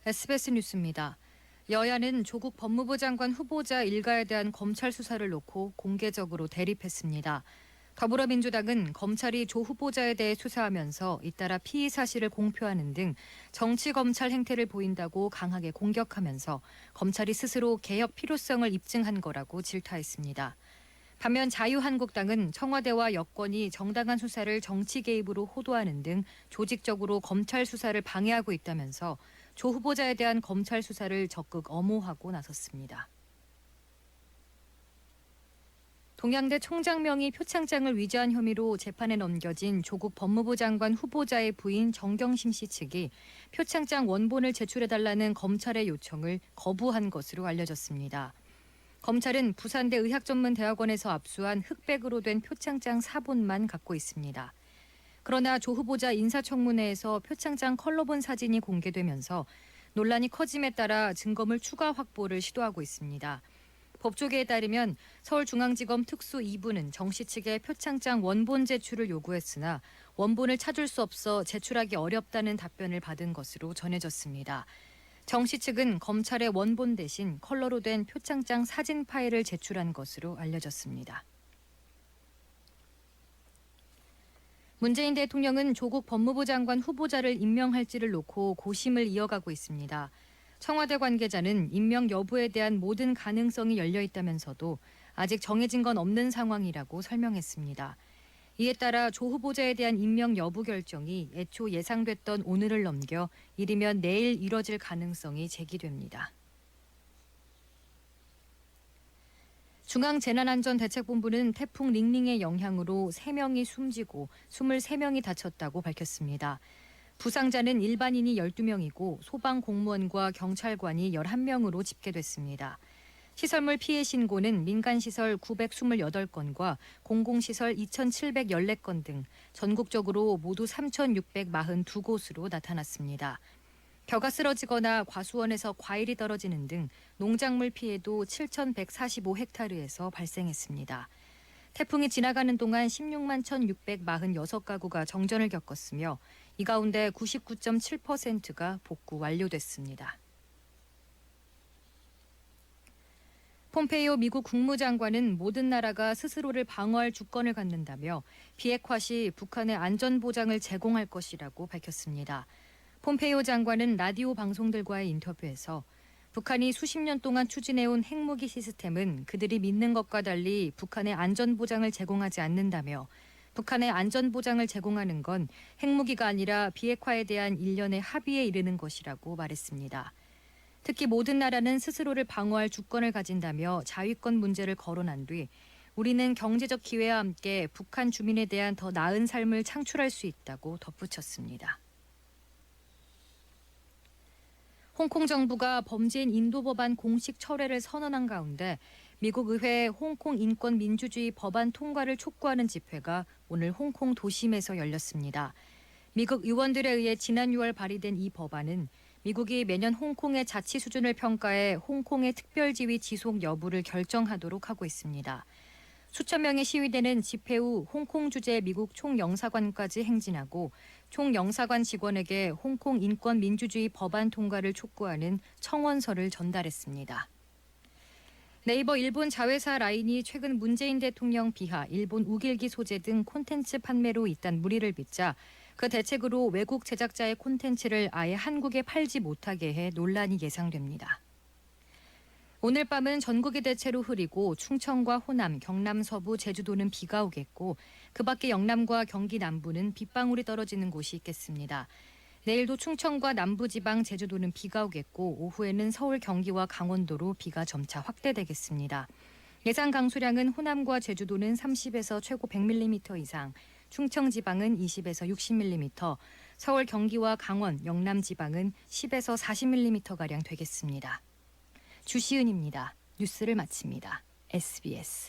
SBS 뉴스입니다. 여야는 조국 법무부 장관 후보자 일가에 대한 검찰 수사를 놓고 공개적으로 대립했습니다. 더불어민주당은 검찰이 조 후보자에 대해 수사하면서 잇따라 피의 사실을 공표하는 등 정치 검찰 행태를 보인다고 강하게 공격하면서 검찰이 스스로 개혁 필요성을 입증한 거라고 질타했습니다. 반면 자유한국당은 청와대와 여권이 정당한 수사를 정치 개입으로 호도하는 등 조직적으로 검찰 수사를 방해하고 있다면서 조 후보자에 대한 검찰 수사를 적극 엄호하고 나섰습니다. 동양대 총장 명의 표창장을 위조한 혐의로 재판에 넘겨진 조국 법무부 장관 후보자의 부인 정경심 씨 측이 표창장 원본을 제출해달라는 검찰의 요청을 거부한 것으로 알려졌습니다. 검찰은 부산대 의학전문대학원에서 압수한 흑백으로 된 표창장 사본만 갖고 있습니다. 그러나 조 후보자 인사청문회에서 표창장 컬러본 사진이 공개되면서 논란이 커짐에 따라 증거물 추가 확보를 시도하고 있습니다. 법조계에 따르면 서울중앙지검 특수 2부는 정 씨 측에 표창장 원본 제출을 요구했으나 원본을 찾을 수 없어 제출하기 어렵다는 답변을 받은 것으로 전해졌습니다. 정 씨 측은 검찰의 원본 대신 컬러로 된 표창장 사진 파일을 제출한 것으로 알려졌습니다. 문재인 대통령은 조국 법무부 장관 후보자를 임명할지를 놓고 고심을 이어가고 있습니다. 청와대 관계자는 임명 여부에 대한 모든 가능성이 열려 있다면서도 아직 정해진 건 없는 상황이라고 설명했습니다. 이에 따라 조 후보자에 대한 임명 여부 결정이 애초 예상됐던 오늘을 넘겨 이르면 내일 이뤄질 가능성이 제기됩니다. 중앙재난안전대책본부는 태풍 링링의 영향으로 3명이 숨지고 23명이 다쳤다고 밝혔습니다. 부상자는 일반인이 12명이고 소방공무원과 경찰관이 11명으로 집계됐습니다. 시설물 피해 신고는 민간시설 928건과 공공시설 2,714건 등 전국적으로 모두 3,642곳으로 나타났습니다. 벼가 쓰러지거나 과수원에서 과일이 떨어지는 등 농작물 피해도 7,145헥타르에서 발생했습니다. 태풍이 지나가는 동안 16만 1,646가구가 정전을 겪었으며 이 가운데 99.7%가 복구 완료됐습니다. 폼페이오 미국 국무장관은 모든 나라가 스스로를 방어할 주권을 갖는다며 비핵화 시 북한의 안전보장을 제공할 것이라고 밝혔습니다. 폼페이오 장관은 라디오 방송들과의 인터뷰에서 북한이 수십 년 동안 추진해온 핵무기 시스템은 그들이 믿는 것과 달리 북한의 안전보장을 제공하지 않는다며 북한의 안전보장을 제공하는 건 핵무기가 아니라 비핵화에 대한 일련의 합의에 이르는 것이라고 말했습니다. 특히 모든 나라는 스스로를 방어할 주권을 가진다며 자위권 문제를 거론한 뒤 우리는 경제적 기회와 함께 북한 주민에 대한 더 나은 삶을 창출할 수 있다고 덧붙였습니다. 홍콩 정부가 범죄인 인도 법안 공식 철회를 선언한 가운데 미국 의회 홍콩 인권 민주주의 법안 통과를 촉구하는 집회가 오늘 홍콩 도심에서 열렸습니다. 미국 의원들에 의해 지난 6월 발의된 이 법안은 미국이 매년 홍콩의 자치 수준을 평가해 홍콩의 특별지위 지속 여부를 결정하도록 하고 있습니다. 수천 명의 시위대는 집회 후 홍콩 주재 미국 총영사관까지 행진하고 총영사관 직원에게 홍콩 인권 민주주의 법안 통과를 촉구하는 청원서를 전달했습니다. 네이버 일본 자회사 라인이 최근 문재인 대통령 비하, 일본 우길기 소재 등 콘텐츠 판매로 잇단 물의를 빚자 그 대책으로 외국 제작자의 콘텐츠를 아예 한국에 팔지 못하게 해 논란이 예상됩니다. 오늘 밤은 전국이 대체로 흐리고 충청과 호남, 경남 서부, 제주도는 비가 오겠고 그 밖에 영남과 경기 남부는 빗방울이 떨어지는 곳이 있겠습니다. 내일도 충청과 남부지방, 제주도는 비가 오겠고 오후에는 서울, 경기와 강원도로 비가 점차 확대되겠습니다. 예상 강수량은 호남과 제주도는 30에서 최고 100mm 이상, 충청 지방은 20에서 60mm, 서울, 경기와 강원, 영남 지방은 10에서 40mm가량 되겠습니다. 주시은입니다. 뉴스를 마칩니다. SBS